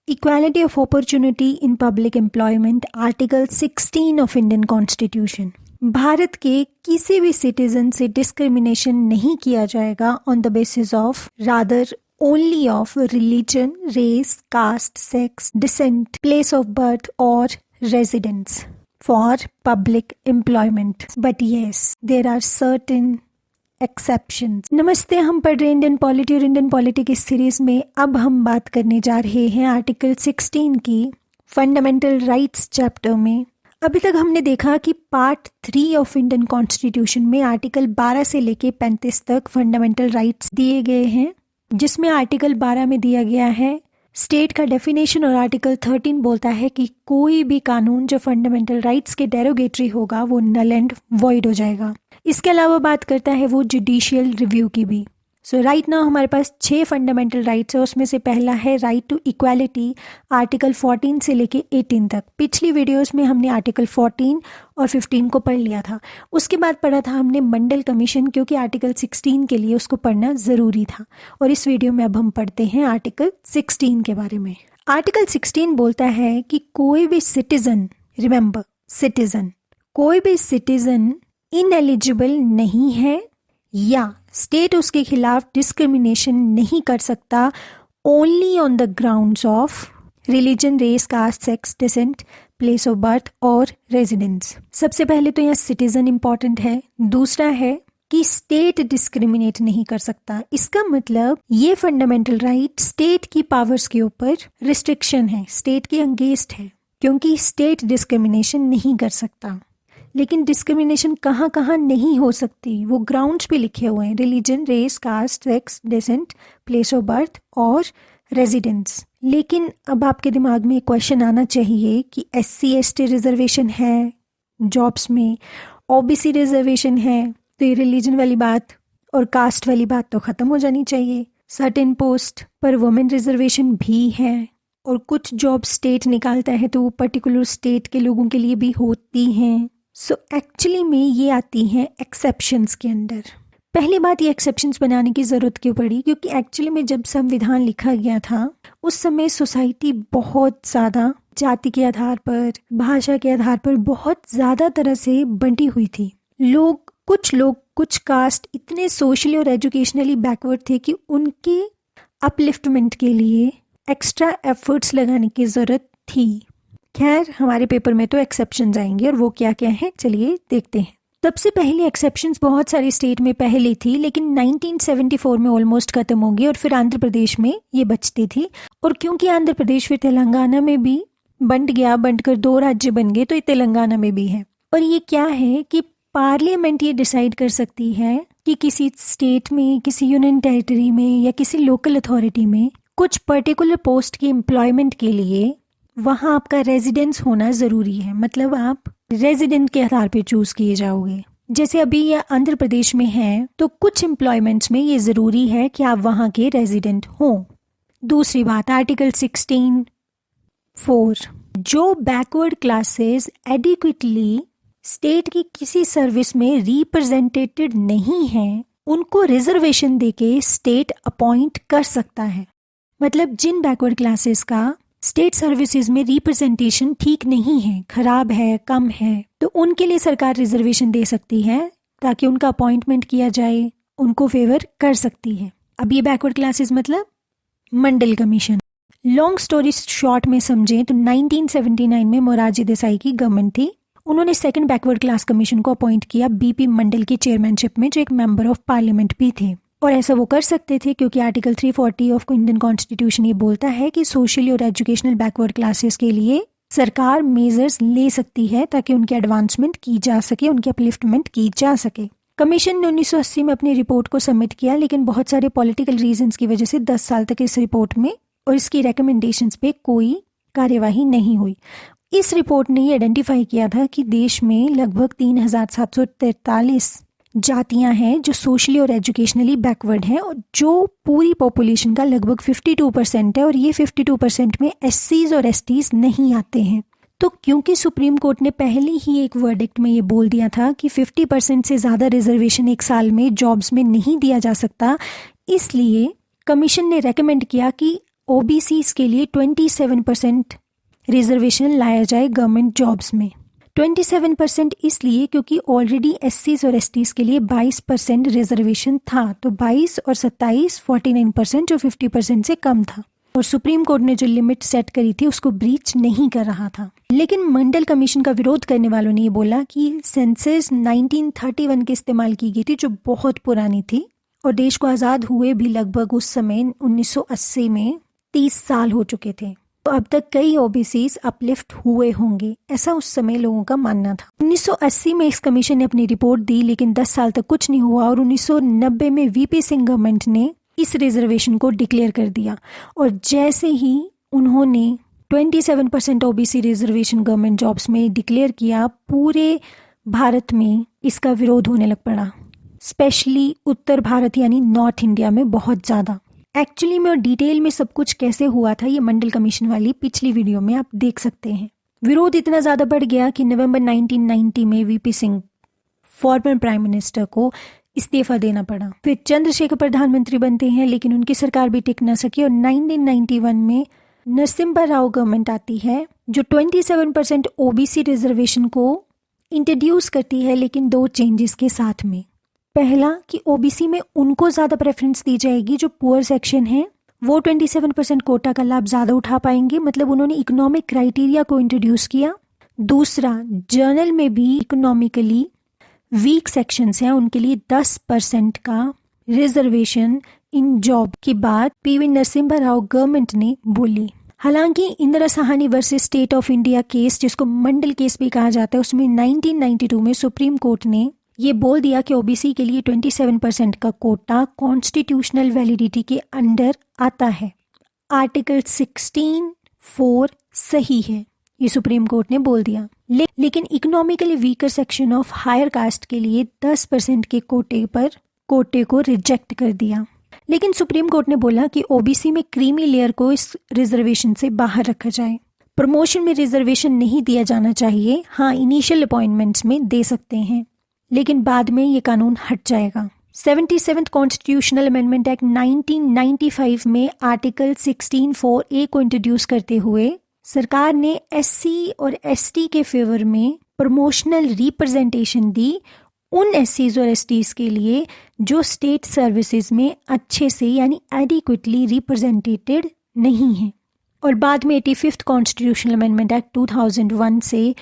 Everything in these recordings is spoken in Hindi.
Equality of opportunity in public employment, article 16 of Indian constitution. Bharat के किसी भी सिटीजन से डिस्क्रिमिनेशन नहीं किया जाएगा on the basis of rather only of religion, race, caste, sex, descent, place of birth or residence for public employment. But yes, there are certain exceptions. नमस्ते, हम पढ़ रहे इंडियन पॉलिटी और इंडियन पॉलिटी की सीरीज में अब हम बात करने जा रहे हैं आर्टिकल 16 की फंडामेंटल राइट्स चैप्टर में। अभी तक हमने देखा कि पार्ट 3 ऑफ इंडियन कॉन्स्टिट्यूशन में आर्टिकल 12 से लेके 35 तक फंडामेंटल राइट्स दिए गए हैं, जिसमें आर्टिकल 12 में दिया गया है स्टेट का डेफिनेशन और आर्टिकल 13 बोलता है कि कोई भी कानून जो फंडामेंटल राइट्स के डेरोगेटरी होगा वो नल एंड वॉइड हो जाएगा। इसके अलावा बात करता है वो जुडिशियल रिव्यू की भी। सो राइट नाउ हमारे पास 6 फंडामेंटल राइट्स है, उसमें से पहला है राइट टू इक्वालिटी, आर्टिकल 14 से लेके 18 तक। पिछली वीडियोस में हमने आर्टिकल 14 और 15 को पढ़ लिया था। उसके बाद पढ़ा था हमने मंडल कमीशन, क्योंकि आर्टिकल 16 के लिए उसको पढ़ना ज़रूरी था। और इस वीडियो में अब हम पढ़ते हैं आर्टिकल 16 के बारे में। आर्टिकल 16 बोलता है कि कोई भी सिटीजन, रिमेंबर सिटीजन, कोई भी सिटीजन इनएलिजिबल नहीं है या स्टेट उसके खिलाफ डिस्क्रिमिनेशन नहीं कर सकता only on the grounds of religion, race, caste, sex, descent, place of birth और रेजिडेंस। सबसे पहले तो यहाँ सिटीजन इंपॉर्टेंट है। दूसरा है कि स्टेट डिस्क्रिमिनेट नहीं कर सकता। इसका मतलब ये फंडामेंटल राइट स्टेट की पावर्स के ऊपर रिस्ट्रिक्शन है, स्टेट के अगेंस्ट है, क्योंकि स्टेट डिस्क्रिमिनेशन नहीं कर सकता। लेकिन डिस्क्रिमिनेशन कहाँ कहाँ नहीं हो सकती वो ग्राउंड्स पे लिखे हुए हैं, religion, race, caste, sex, descent, place of birth और रेजिडेंस। लेकिन अब आपके दिमाग में एक क्वेश्चन आना चाहिए कि SC ST रिजर्वेशन है जॉब्स में, OBC रिजर्वेशन है, तो ये रिलीजन वाली बात और कास्ट वाली बात तो ख़त्म हो जानी चाहिए। सर्टेन पोस्ट पर वुमेन रिजर्वेशन भी है और कुछ जॉब स्टेट निकालता है तो वो पर्टिकुलर स्टेट के लोगों के लिए भी होती हैं। सो एक्चुअली में ये आती हैं एक्सेप्शंस के अंदर। पहली बात, ये एक्सेप्शंस बनाने की ज़रूरत क्यों पड़ी? क्योंकि एक्चुअली में जब संविधान लिखा गया था उस समय सोसाइटी बहुत ज़्यादा जाति के आधार पर, भाषा के आधार पर बहुत ज़्यादा तरह से बंटी हुई थी। कुछ लोग, कुछ कास्ट इतने सोशली और एजुकेशनली बैकवर्ड थे कि उनके अपलिफ्टमेंट के लिए एक्स्ट्रा एफर्ट्स लगाने की ज़रूरत थी। खैर, हमारे पेपर में तो एक्सेप्शंस आएंगे और वो क्या क्या है चलिए देखते हैं। सबसे पहले एक्सेप्शंस बहुत सारे स्टेट में पहले थी, लेकिन 1974 में ऑलमोस्ट खत्म हो गई और फिर आंध्र प्रदेश में ये बचती थी। और क्योंकि आंध्र प्रदेश फिर तेलंगाना में भी बंटकर 2 राज्य बन गए, तो ये तेलंगाना में भी है। और ये क्या है कि पार्लियामेंट ये डिसाइड कर सकती है कि किसी स्टेट में, किसी यूनियन टेरिटरी में या किसी लोकल अथॉरिटी में कुछ पर्टिकुलर पोस्ट की एम्प्लॉयमेंट के लिए वहाँ आपका रेजिडेंस होना ज़रूरी है। मतलब आप रेजिडेंट के आधार पे चूज़ किए जाओगे। जैसे अभी ये आंध्र प्रदेश में है तो कुछ एम्प्लॉयमेंट्स में ये ज़रूरी है कि आप वहाँ के रेजिडेंट हों। दूसरी बात, आर्टिकल 16(4), जो बैकवर्ड क्लासेस एडिक्वेटली स्टेट की किसी सर्विस में रिप्रेजेंटेटेड नहीं हैं उनको रिजर्वेशन देके स्टेट अपॉइंट कर सकता है। मतलब जिन बैकवर्ड क्लासेस का स्टेट सर्विसेज में रिप्रेजेंटेशन ठीक नहीं है, खराब है, कम है, तो उनके लिए सरकार रिजर्वेशन दे सकती है ताकि उनका अपॉइंटमेंट किया जाए, उनको फेवर कर सकती है। अब ये बैकवर्ड क्लासेस मतलब मंडल कमीशन। लॉन्ग स्टोरी शॉर्ट में समझें तो 1979 में मोरारजी देसाई की गवर्नमेंट थी। उन्होंने सेकंड बैकवर्ड क्लास कमीशन को अपॉइंट किया BP मंडल की चेयरमैनशिप में, जो एक मेंबर ऑफ पार्लियामेंट भी थे। और ऐसा वो कर सकते थे क्योंकि आर्टिकल 340 ऑफ इंडियन कॉन्स्टिट्यूशन ये बोलता है कि सोशली और एजुकेशनल बैकवर्ड क्लासेस के लिए सरकार मेजर्स ले सकती है ताकि उनकी एडवांसमेंट की जा सके, उनकी अपलिफ्टमेंट की जा सके। कमीशन ने 1980 में अपनी रिपोर्ट को सबमिट किया, लेकिन बहुत सारे पॉलिटिकल रीजंस की वजह से 10 साल तक इस रिपोर्ट में और इसकी रिकमेंडेशंस पे कोई कार्यवाही नहीं हुई। इस रिपोर्ट ने ये आइडेंटिफाई किया था कि देश में लगभग 3743 जातियां हैं जो सोशली और एजुकेशनली बैकवर्ड हैं, और जो पूरी पॉपुलेशन का लगभग 52% है, और ये 52% में SCs और STs नहीं आते हैं। तो क्योंकि सुप्रीम कोर्ट ने पहले ही एक वर्डिक्ट में ये बोल दिया था कि 50% से ज़्यादा रिजर्वेशन एक साल में जॉब्स में नहीं दिया जा सकता, इसलिए कमीशन ने रेकमेंड किया कि ओबीसीज के लिए 27% रिजर्वेशन लाया जाए गवर्नमेंट जॉब्स में। 27% इसलिए क्योंकि ऑलरेडी एससीज और एसटीज के लिए 22% रिजर्वेशन था, तो 22 और 27 49% जो 50% से कम था, और सुप्रीम कोर्ट ने जो लिमिट सेट करी थी उसको ब्रीच नहीं कर रहा था। लेकिन मंडल कमीशन का विरोध करने वालों ने ये बोला कि सेंसस 1931 के इस्तेमाल की गई थी, जो बहुत पुरानी थी, और देश को आज़ाद हुए भी लगभग उस समय 1980 में 30 साल हो चुके थे, तो अब तक कई ओबीसीज अपलिफ्ट हुए होंगे, ऐसा उस समय लोगों का मानना था। 1980 में इस कमीशन ने अपनी रिपोर्ट दी, लेकिन 10 साल तक कुछ नहीं हुआ, और 1990 में वीपी सिंह गवर्नमेंट ने इस रिजर्वेशन को डिक्लेयर कर दिया, और जैसे ही उन्होंने 27% ओबीसी रिजर्वेशन गवर्नमेंट जॉब्स में डिक्लेयर किया, पूरे भारत में इसका विरोध होने लग पड़ा, स्पेशली उत्तर भारत यानी नॉर्थ इंडिया में बहुत ज़्यादा। एक्चुअली में और डिटेल में सब कुछ कैसे हुआ था ये मंडल कमीशन वाली पिछली वीडियो में आप देख सकते हैं। विरोध इतना ज़्यादा बढ़ गया कि नवंबर 1990 में VP Singh former prime minister को इस्तीफा देना पड़ा। फिर चंद्रशेखर प्रधानमंत्री बनते हैं, लेकिन उनकी सरकार भी टिक ना सकी, और 1991 में नरसिम्हा राव गवर्नमेंट आती है जो 27% ओबीसी रिजर्वेशन को इंट्रोड्यूस करती है, लेकिन 2 चेंजेस के साथ में। पहला कि ओबीसी में उनको ज़्यादा प्रेफरेंस दी जाएगी जो पुअर सेक्शन है, वो 27% कोटा का लाभ ज़्यादा उठा पाएंगे, मतलब उन्होंने इकोनॉमिक क्राइटेरिया को इंट्रोड्यूस किया। दूसरा, जर्नल में भी इकोनॉमिकली वीक सेक्शंस हैं उनके लिए 10% का रिजर्वेशन इन जॉब की बात पीवी नरसिम्हा राव गवर्नमेंट ने बोली। हालांकि Indira Sahni versus state of India case, जिसको मंडल केस भी कहा जाता है, उसमें 1992 में सुप्रीम कोर्ट ने ये बोल दिया कि ओबीसी के लिए 27% का कोटा कॉन्स्टिट्यूशनल वैलिडिटी के अंडर आता है। आर्टिकल 16(4) सही है, ये सुप्रीम कोर्ट ने बोल दिया। लेकिन economically weaker section of higher caste के लिए 10% के कोटे को रिजेक्ट कर दिया। लेकिन सुप्रीम कोर्ट ने बोला कि ओबीसी में क्रीमी लेयर को इस रिजर्वेशन से बाहर रखा जाए। प्रमोशन में रिजर्वेशन नहीं दिया जाना चाहिए, हाँ इनिशियल अपॉइंटमेंट्स में दे सकते हैं, लेकिन बाद में ये कानून हट जाएगा। 77th कॉन्स्टिट्यूशनल अमेंडमेंट एक्ट 1995 में आर्टिकल 16(4)(a) को इंट्रोड्यूस करते हुए सरकार ने एससी और एसटी के फेवर में प्रमोशनल रिप्रेजेंटेशन दी उन एससीज और एसटीज के लिए जो स्टेट सर्विसेज में अच्छे से यानी एडिक्वेटली रिप्रेजेंटेटेड नहीं हैं। और बाद में 85th कॉन्स्टिट्यूशनल अमेंडमेंट एक्ट 2001 से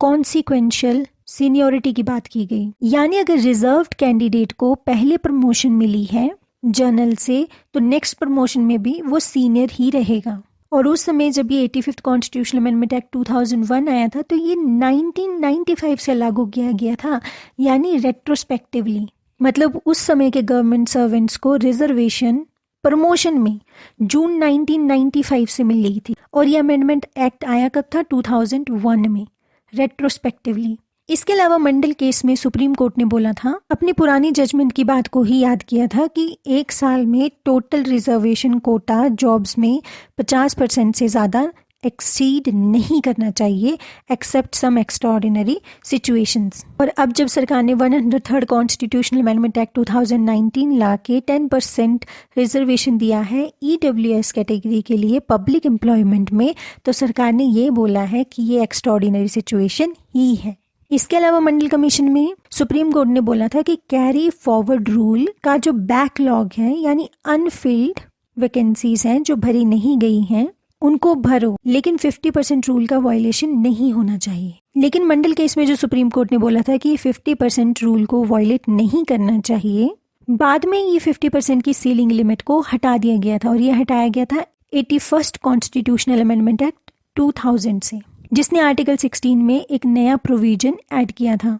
कॉन्सिक्वेंशियल सीनियरिटी की बात की गई, यानी अगर रिजर्व्ड कैंडिडेट को पहले प्रमोशन मिली है जनरल से, तो नेक्स्ट प्रमोशन में भी वो सीनियर ही रहेगा। और उस समय जब ये 85th कॉन्स्टिट्यूशनल अमेंडमेंट एक्ट 2001 आया था, तो ये 1995 से लागू किया गया था, यानी रेट्रोस्पेक्टिवली। मतलब उस समय के गवर्नमेंट सर्वेंट्स को रिजर्वेशन प्रमोशन में जून 1995 से मिल रही थी, और ये अमेंडमेंट एक्ट आया कब था? 2001 में, रेट्रोस्पेक्टिवली। इसके अलावा मंडल केस में सुप्रीम कोर्ट ने बोला था, अपनी पुरानी जजमेंट की बात को ही याद किया था कि 1 साल में टोटल रिजर्वेशन कोटा जॉब्स में 50% से ज़्यादा एक्सीड नहीं करना चाहिए एक्सेप्ट सम एक्स्ट्राऑर्डिनरी सिचुएशंस। और अब जब सरकार ने 103rd कॉन्स्टिट्यूशनल अमेंडमेंट एक्ट 2019 ला के 10% रिजर्वेशन दिया है ईडब्ल्यूएस कैटेगरी के लिए पब्लिक एम्प्लॉयमेंट में, तो सरकार ने ये बोला है कि ये एक्स्ट्राऑर्डिनरी सिचुएशन ही है। इसके अलावा मंडल कमीशन में सुप्रीम कोर्ट ने बोला था कि कैरी फॉरवर्ड रूल का जो बैकलॉग है, यानी अनफिल्ड वैकेंसीज हैं जो भरी नहीं गई हैं, उनको भरो, लेकिन 50% रूल का वायलेशन नहीं होना चाहिए। लेकिन मंडल केस में जो सुप्रीम कोर्ट ने बोला था कि 50% रूल को वायलेट नहीं करना चाहिए, बाद में ये 50% की सीलिंग लिमिट को हटा दिया गया था, और ये हटाया गया था 81st कॉन्स्टिट्यूशनल अमेंडमेंट एक्ट 2000 से, जिसने आर्टिकल 16 में एक नया प्रोविजन ऐड किया था।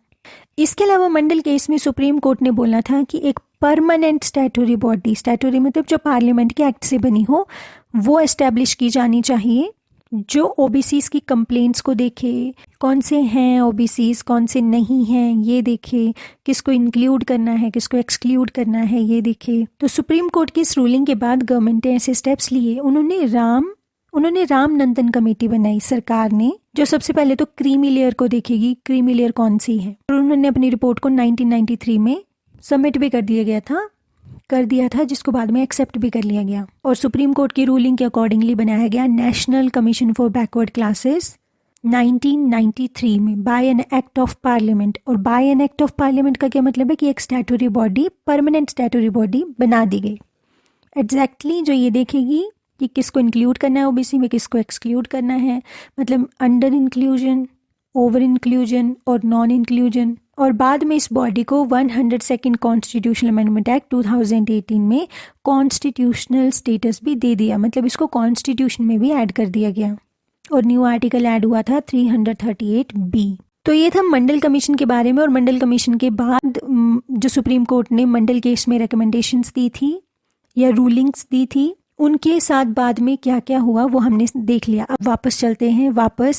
इसके अलावा मंडल केस में सुप्रीम कोर्ट ने बोला था कि एक परमानेंट स्टैट्यूटरी बॉडी, स्टैट्यूटरी मतलब जो पार्लियामेंट के एक्ट से बनी हो, वो एस्टेब्लिश की जानी चाहिए, जो ओबीसीज की कंप्लेंट्स को देखे, कौन से हैं ओबीसीज कौन से नहीं हैं ये देखे, किसको इंक्लूड करना है किसको एक्सक्लूड करना है ये देखे। तो सुप्रीम कोर्ट की इस रूलिंग के बाद गवर्नमेंट ने ऐसे स्टेप्स लिए। उन्होंने राम नंदन कमेटी बनाई सरकार ने, जो सबसे पहले तो क्रीमी लेयर को देखेगी, क्रीमी लेयर कौन सी है, और उन्होंने अपनी रिपोर्ट को 1993 में सबमिट भी कर दिया गया था कर दिया था, जिसको बाद में एक्सेप्ट भी कर लिया गया और सुप्रीम कोर्ट की रूलिंग के अकॉर्डिंगली बनाया गया national commission for backward classes 1993 में by an act of parliament. और by an act of parliament का क्या मतलब है कि एक statutory body, permanent statutory body बना दी गई एग्जैक्टली जो ये देखेगी कि किसको इंक्लूड करना है ओबीसी में, किसको एक्सक्लूड करना है, मतलब अंडर इंक्लूजन, ओवर इंक्लूजन और नॉन इंक्लूजन। और बाद में इस बॉडी को 102nd कॉन्स्टिट्यूशनल अमेंडमेंट एक्ट 2018 में कॉन्स्टिट्यूशनल स्टेटस भी दे दिया, मतलब इसको कॉन्स्टिट्यूशन में भी ऐड कर दिया गया और न्यू आर्टिकल ऐड हुआ था 338B। तो ये था मंडल कमीशन के बारे में। और मंडल कमीशन के बाद जो सुप्रीम कोर्ट ने मंडल केस में रिकमेंडेशंस दी थी या रूलिंग्स दी थी, उनके साथ बाद में क्या क्या हुआ वो हमने देख लिया। अब वापस चलते हैं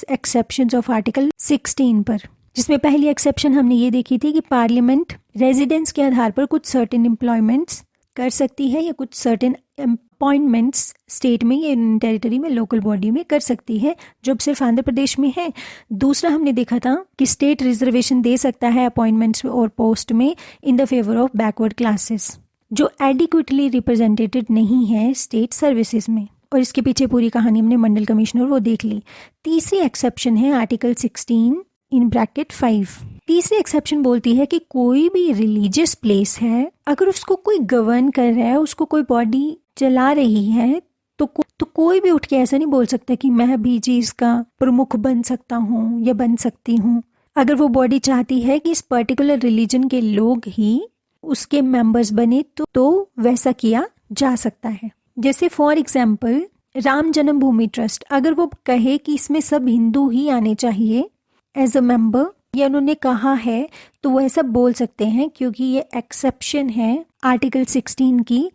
एक्सेप्शंस ऑफ आर्टिकल 16 पर, जिसमें पहली एक्सेप्शन हमने ये देखी थी कि पार्लियामेंट रेजिडेंस के आधार पर कुछ सर्टेन एम्प्लॉयमेंट्स कर सकती है या कुछ सर्टेन अपॉइंटमेंट्स स्टेट में या टेरिटरी में, लोकल बॉडी में कर सकती है, जो अब सिर्फ आंध्र प्रदेश में है। दूसरा हमने देखा था कि स्टेट रिजर्वेशन दे सकता है अपॉइंटमेंट्स और पोस्ट में in the favour of backward classes जो एडिक्वेटली रिप्रेजेंटेटेड नहीं है स्टेट सर्विसेज में। और इसके पीछे पूरी कहानी हमने मंडल कमीशन और वो देख ली। तीसरी एक्सेप्शन है आर्टिकल 16 इन ब्रैकेट 5। तीसरी एक्सेप्शन बोलती है कि कोई भी रिलीजियस प्लेस है, अगर उसको कोई गवर्न कर रहा है, उसको कोई बॉडी चला रही है, तो कोई भी उठ के ऐसा नहीं बोल सकता कि मैं भी जी इसका प्रमुख बन सकता हूँ या बन सकती हूँ। अगर वो बॉडी चाहती है कि इस पर्टिकुलर रिलीजन के लोग ही उसके मेंबर्स बने तो वैसा किया जा सकता है। जैसे for example Ram Janmabhoomi trust, अगर वो कहे कि इसमें सब हिंदू ही आने चाहिए एज अ मेंबर, या उन्होंने कहा है, तो वो ऐसा बोल सकते हैं क्योंकि ये एक्सेप्शन है आर्टिकल 16 की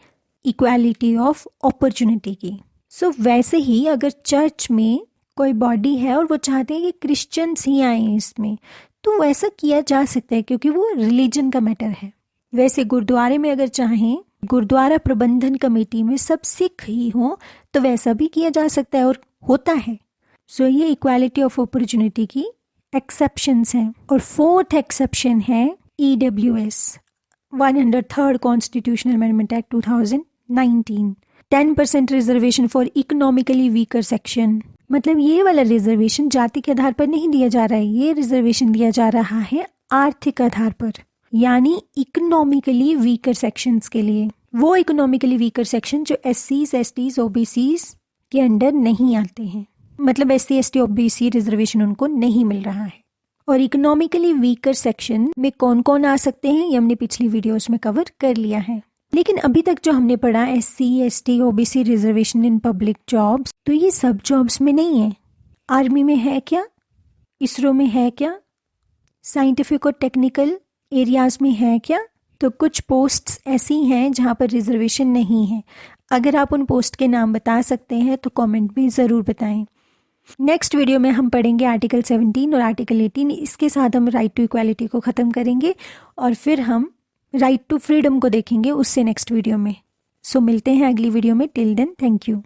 इक्वालिटी ऑफ अपॉर्चुनिटी की। सो वैसे ही अगर चर्च में कोई बॉडी है और वो चाहते हैं कि क्रिश्चियंस ही आए इसमें, तो वैसा किया जा सकता है क्योंकि वो रिलीजन का मैटर है। वैसे गुरुद्वारे में अगर चाहें, गुरुद्वारा प्रबंधन कमेटी में सब सिख ही हो, तो वैसा भी किया जा सकता है और होता है। सो ये इक्वालिटी ऑफ अपॉर्चुनिटी की एक्सेप्शंस हैं। और फोर्थ एक्सेप्शन है EWS 103rd constitutional amendment act 2019, 10% reservation for economically weaker section. मतलब ये वाला रिजर्वेशन जाति के आधार पर नहीं दिया जा रहा है, ये रिजर्वेशन दिया जा रहा है आर्थिक आधार पर, यानी इकोनॉमिकली वीकर सेक्शंस के लिए। वो इकोनॉमिकली वीकर सेक्शन जो SCs, STs, OBCs के अंडर नहीं आते हैं, मतलब SC, ST, OBC रिजर्वेशन उनको नहीं मिल रहा है। और इकोनॉमिकली वीकर सेक्शन में कौन कौन आ सकते हैं ये हमने पिछली वीडियोस में कवर कर लिया है। लेकिन अभी तक जो हमने पढ़ा SC, ST, OBC reservation in public jobs, तो ये सब जॉब्स में नहीं है। आर्मी में है क्या, इसरो में है क्या, साइंटिफिक और टेक्निकल एरियाज में है क्या, तो कुछ पोस्ट्स ऐसी हैं जहाँ पर रिजर्वेशन नहीं है। अगर आप उन पोस्ट के नाम बता सकते हैं तो कमेंट में ज़रूर बताएं। नेक्स्ट वीडियो में हम पढ़ेंगे आर्टिकल 17 और आर्टिकल 18। इसके साथ हम राइट टू इक्वालिटी को ख़त्म करेंगे और फिर हम राइट टू फ्रीडम को देखेंगे उससे नेक्स्ट वीडियो में। सो मिलते हैं अगली वीडियो में। Till then, thank you.